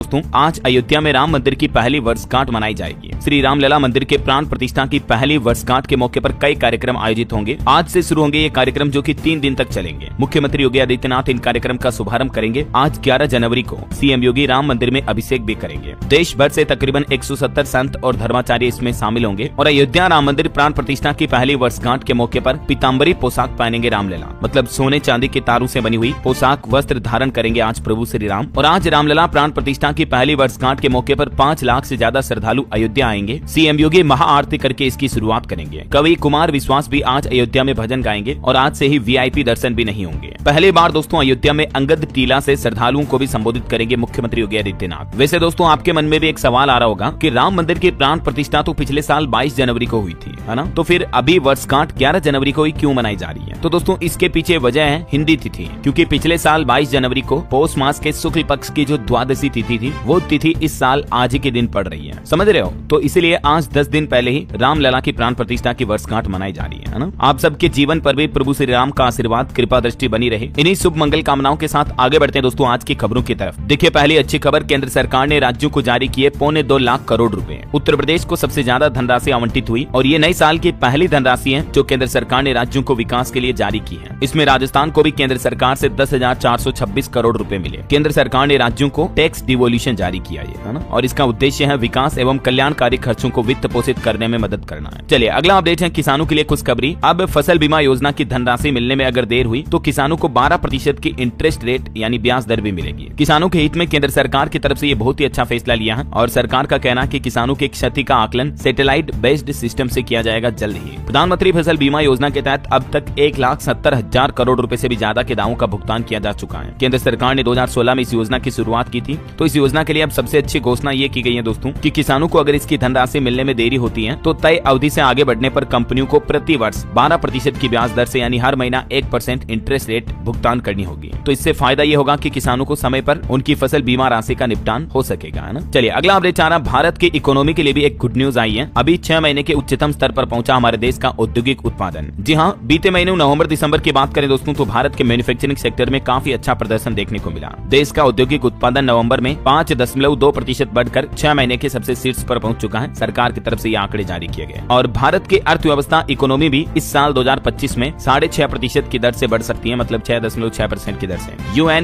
दोस्तों आज अयोध्या में राम मंदिर की पहली वर्षगांठ मनाई जाएगी। श्री रामलला मंदिर के प्राण प्रतिष्ठा की पहली वर्षगांठ के मौके पर कई कार्यक्रम आयोजित होंगे। आज से शुरू होंगे ये कार्यक्रम जो कि 3 दिन तक चलेंगे। मुख्यमंत्री योगी आदित्यनाथ इन कार्यक्रम का शुभारंभ करेंगे। आज 11 जनवरी को सीएम योगी राम मंदिर में अभिषेक भी करेंगे। देश भर से तकरीबन 170 संत और धर्माचार्य इसमें शामिल होंगे और अयोध्या राम मंदिर प्राण प्रतिष्ठा की पहली वर्षगांठ के मौके पर पीताम्बरी पोशाक पहनेंगे रामलला, मतलब सोने चांदी के तारों से बनी हुई पोशाक वस्त्र धारण करेंगे आज प्रभु श्री राम। और आज रामलला प्राण प्रतिष्ठा की पहली वर्षगांठ के मौके पर 5 लाख से ज्यादा श्रद्धालु अयोध्या आएंगे। सीएम योगी महाआरती करके इसकी शुरुआत करेंगे। कवि कुमार विश्वास भी आज अयोध्या में भजन गाएंगे और आज से ही वीआईपी दर्शन भी नहीं होंगे। पहली बार दोस्तों अयोध्या में अंगद टीला से श्रद्धालुओं को भी संबोधित करेंगे मुख्यमंत्री योगी आदित्यनाथ। वैसे दोस्तों आपके मन में भी एक सवाल आ रहा होगा कि राम मंदिर की प्राण प्रतिष्ठा तो पिछले साल 22 जनवरी को हुई थी, है ना, तो फिर अभी वर्षगांठ 11 जनवरी को ही क्यों मनाई जा रही है? तो दोस्तों इसके पीछे वजह है हिंदी तिथि, क्योंकि पिछले साल 22 जनवरी को पौष मास के शुक्ल पक्ष की जो द्वादशी तिथि थी वो तिथि इस साल आज ही के दिन पड़ रही है, समझ रहे हो? तो इसीलिए आज 10 दिन पहले ही रामलला की प्राण प्रतिष्ठा की वर्षगांठ मनाई जा रही है ना। आप सबके जीवन पर भी प्रभु श्री राम का आशीर्वाद कृपा दृष्टि बनी रहे। इन्हीं शुभ मंगल कामनाओं के साथ आगे बढ़ते हैं दोस्तों आज की खबरों की तरफ। देखिए पहली अच्छी खबर, केंद्र सरकार ने राज्यों को जारी किए 2.25 लाख करोड़ रुपए। उत्तर प्रदेश को सबसे ज्यादा धनराशि आवंटित हुई और ये नए साल की पहली धनराशि है जो केंद्र सरकार ने राज्यों को विकास के लिए जारी की है। इसमें राजस्थान को भी केंद्र सरकार से 10,426 करोड़ रुपए मिले। केंद्र सरकार ने राज्यों को टैक्स डिवोल्यूशन जारी किया है ना, और इसका उद्देश्य है विकास एवं कल्याणकारी खर्चों को वित्त पोषित करने में मदद करना है। चलिए अगला अपडेट है किसानों के लिए खुशखबरी। अब फसल बीमा योजना की धनराशि मिलने में अगर देर हुई तो किसानों को 12% की इंटरेस्ट रेट यानी ब्याज दर भी मिलेगी। किसानों के हित में केंद्र सरकार की तरफ से ये बहुत ही अच्छा फैसला लिया है और सरकार का कहना है कि किसानों की क्षति का आकलन सैटेलाइट बेस्ड सिस्टम से किया जाएगा जल्द ही। प्रधानमंत्री फसल बीमा योजना के तहत अब तक 1,70,000 करोड़ रुपए से भी ज्यादा के दावों का भुगतान किया जा चुका है। केंद्र सरकार ने 2016 में इस योजना की शुरुआत की थी, तो इस योजना के लिए अब सबसे अच्छी घोषणा ये की गई है दोस्तों कि किसानों को अगर इसकी धनराशि मिलने में देरी होती है तो तय अवधि से आगे बढ़ने पर कंपनियों को प्रति वर्ष 12% की ब्याज दर से यानी हर महीना 1% इंटरेस्ट रेट भुगतान करनी होगी। तो इससे फायदा ये होगा कि किसानों को समय पर उनकी फसल बीमा राशि का निपटान हो सकेगा, है ना। चलिए अगला अपडेट आ रहा, भारत की इकोनॉमी के लिए भी एक गुड न्यूज आई है। अभी 6 महीने के उच्चतम स्तर पर पहुंचा हमारे देश का औद्योगिक उत्पादन। जी हाँ, बीते महीने नवंबर दिसंबर की बात करें दोस्तों तो भारत के मैन्युफैक्चरिंग सेक्टर में काफी अच्छा प्रदर्शन देखने को मिला। देश का औद्योगिक उत्पादन नवंबर में 5.2% बढ़कर 6 महीने के सबसे शीर्ष पर पहुंच चुका है। सरकार की तरफ से ये आंकड़े जारी किए गए और भारत की अर्थव्यवस्था इकोनॉमी भी इस साल 2025 में 6.5% की दर से बढ़ सकती है, मतलब 6.6% की दर से।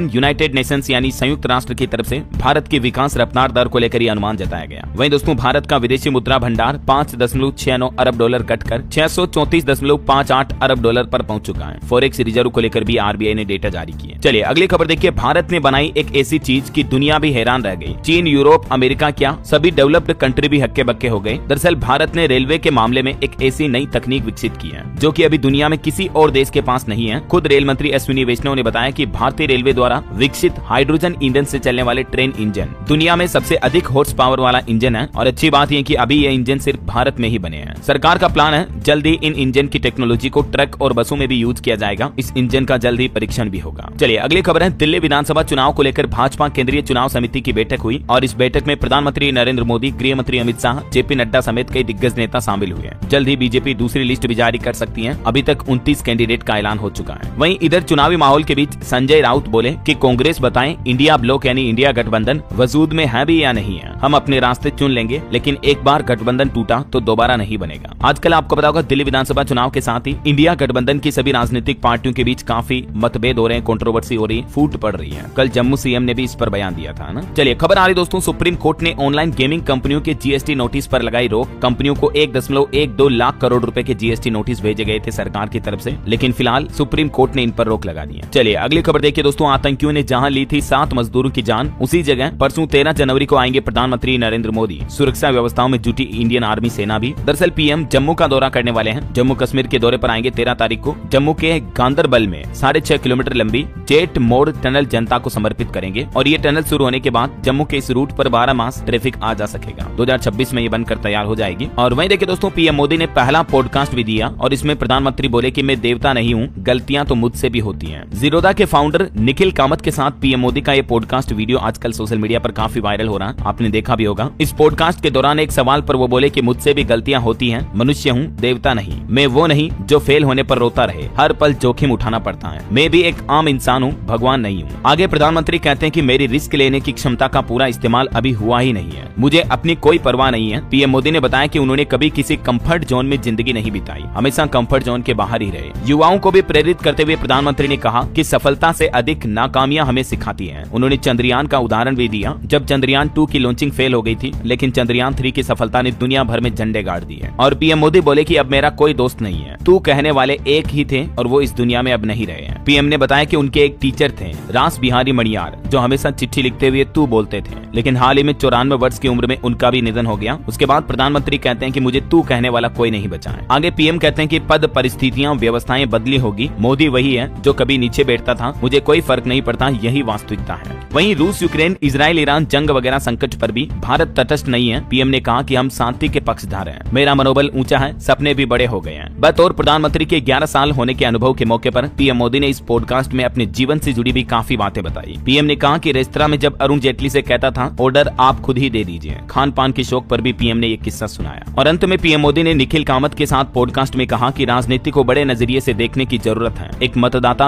यूनाइटेड नेशंस यानी संयुक्त राष्ट्र की तरफ से भारत की विकास रफ्तार दर को लेकर ये अनुमान जताया गया। वहीं दोस्तों भारत का विदेशी मुद्रा भंडार 5.69 अरब डॉलर घटकर 634.58 अरब डॉलर पर पहुंच चुका है। फॉरेक्स रिजर्व को लेकर भी आरबीआई ने डेटा जारी किए। चलिए अगली खबर देखिए, भारत ने बनाई एक ऐसी चीज की दुनिया भी हैरान रह गई। चीन, यूरोप, अमेरिका क्या सभी डेवलप्ड कंट्री भी हक्के बक्के हो गए। दरअसल भारत ने रेलवे के मामले में एक ऐसी नई तकनीक विकसित की है जो कि अभी दुनिया में किसी और देश के पास नहीं है। खुद रेल मंत्री अश्विनी वैष्णव ने बताया कि भारतीय रेलवे द्वारा विकसित हाइड्रोजन ईंधन से चलने वाले ट्रेन इंजन दुनिया में सबसे अधिक हॉर्स पावर वाला इंजन है और अच्छी बात यह कि अभी ये इंजन सिर्फ भारत में ही बने हैं। सरकार का प्लान है जल्द ही इन इंजन की टेक्नोलॉजी को ट्रक और बसों में भी यूज किया जाएगा। इस इंजन का जल्द ही परीक्षण भी होगा। चलिए अगली खबर है, दिल्ली विधानसभा चुनाव को लेकर भाजपा केंद्रीय चुनाव समिति की बैठक हुई और इस बैठक में प्रधानमंत्री नरेंद्र मोदी, गृह मंत्री अमित शाह, जेपी नड्डा समेत कई दिग्गज नेता शामिल हुए। जल्द ही बीजेपी दूसरी लिस्ट भी जारी कर सकती है। अभी तक 29 कैंडिडेट का ऐलान हो चुका है। वहीं इधर चुनावी माहौल के बीच संजय राउत बोले कि कांग्रेस बताएं इंडिया ब्लॉक यानी इंडिया गठबंधन वजूद में है भी या नहीं है। हम अपने रास्ते चुन लेंगे, लेकिन एक बार गठबंधन टूटा तो दोबारा नहीं बनेगा। आजकल आपको पता होगा दिल्ली विधानसभा चुनाव के साथ ही इंडिया गठबंधन की सभी राजनीतिक पार्टियों के बीच काफी मतभेद हो रहे हैं, कंट्रोवर्सी हो रही है, फूट पड़ रही है। कल जम्मू सीएम ने भी इस पर बयान दिया था ना। चलिए खबर आ रही दोस्तों, सुप्रीम कोर्ट ने ऑनलाइन गेमिंग कंपनियों के जीएसटी नोटिस पर लगाई रोक। कंपनियों को 1.12 लाख करोड़ रुपए के जीएसटी नोटिस भेजे गए थे सरकार की तरफ से, लेकिन फिलहाल सुप्रीम कोर्ट ने इन पर रोक लगा दी है। चलिए अगली खबर देखिए दोस्तों, आतंकियों ने जहां ली थी 7 मजदूरों की जान, उसी जगह परसों 13 जनवरी को आएंगे प्रधानमंत्री नरेंद्र मोदी। सुरक्षा व्यवस्थाओं में जुटी इंडियन आर्मी सेना भी। दरअसल पीएम जम्मू का दौरा करने वाले हैं। जम्मू कश्मीर के दौरे पर आएंगे 13 तारीख को। जम्मू के गांदरबल में 6.5 किलोमीटर लंबी जेट मोड़ टनल जनता को समर्पित करेंगे और ये टनल शुरू होने के बाद जम्मू के इस रूट पर 12 मास ट्रैफिक आ जा सकेगा। 2026 में ये बनकर तैयार हो जाएगी। और वहीं देखिए दोस्तों, पीएम मोदी ने पहला पॉडकास्ट भी दिया और इसमें प्रधानमंत्री बोले कि मैं देवता नहीं हूँ, गलतियां तो मुझसे भी होती हैं। जीरोधा के फाउंडर निखिल कामत के साथ पीएम मोदी का ये पॉडकास्ट वीडियो आजकल सोशल मीडिया पर काफी वायरल हो रहा है, आपने देखा भी होगा। इस पॉडकास्ट के दौरान एक सवाल पर वो बोले कि मुझसे भी गलतियां होती हैं, मनुष्य हूँ, देवता नहीं। मैं वो नहीं जो फेल होने पर रोता रहे, हर पल जोखिम उठाना पड़ता है। मैं भी एक आम इंसान हूँ, भगवान नहीं हूँ। आगे प्रधानमंत्री कहते हैं कि मेरी रिस्क लेने की क्षमता का पूरा इस्तेमाल अभी हुआ ही नहीं है। मुझे अपनी कोई परवाह नहीं है। पीएम मोदी ने बताया कि उन्होंने कभी किसी कंफर्ट जोन में जिंदगी नहीं बिताई, हमेशा कंफर्ट जोन के बाहर ही रहे। युवाओं को भी प्रेरित करते हुए प्रधानमंत्री ने कहा कि सफलता से अधिक नाकामियां हमें सिखाती हैं। उन्होंने चंद्रयान का उदाहरण भी दिया, जब चंद्रयान 2 की लॉन्चिंग फेल हो गई थी, लेकिन चंद्रयान 3 की सफलता ने दुनिया भर में झंडे गाड़ दिए। और पीएम मोदी बोले कि अब मेरा कोई दोस्त नहीं है, तू कहने वाले एक ही थे और वो इस दुनिया में अब नहीं रहे हैं। पीएम ने बताया कि उनके एक टीचर थे, रास बिहारी मणियार, जो हमेशा चिट्ठी लिखते हुए तू बोलते थे, लेकिन हाल ही में 94 वर्ष की उम्र में उनका भी निधन हो गया। उसके बाद प्रधानमंत्री कहते हैं कि मुझे तू कहने वाला कोई नहीं बचा है। आगे पीएम कहते हैं कि पद, परिस्थितियां, व्यवस्थाएं बदली होगी, मोदी वही है जो कभी नीचे बैठता था, मुझे कोई फर्क नहीं पड़ता, यही वास्तविकता है। वहीं रूस, यूक्रेन, इजराइल, ईरान जंग वगैरह संकट पर भी भारत तटस्थ नहीं है। पीएम ने कहा कि हम शांति के पक्षधर हैं, मेरा मनोबल ऊंचा है, सपने भी बड़े हो गए हैं। बतौर प्रधानमंत्री के 11 साल होने के अनुभव के मौके पर पीएम मोदी ने इस पॉडकास्ट में अपने जीवन से जुड़ी भी काफी बातें बताई। पीएम ने कहा कि रेस्तरां में जब अरुण जेटली से कहता था ऑर्डर आप खुद ही दे दीजिए, खान पान के शौक पर भी पीएम ने ये किस्सा सुनाया। और अंत में पीएम मोदी ने निखिल कामत के साथ पॉडकास्ट में कहा कि राजनीति को बड़े नजरिए से देखने की जरूरत है। एक मतदाता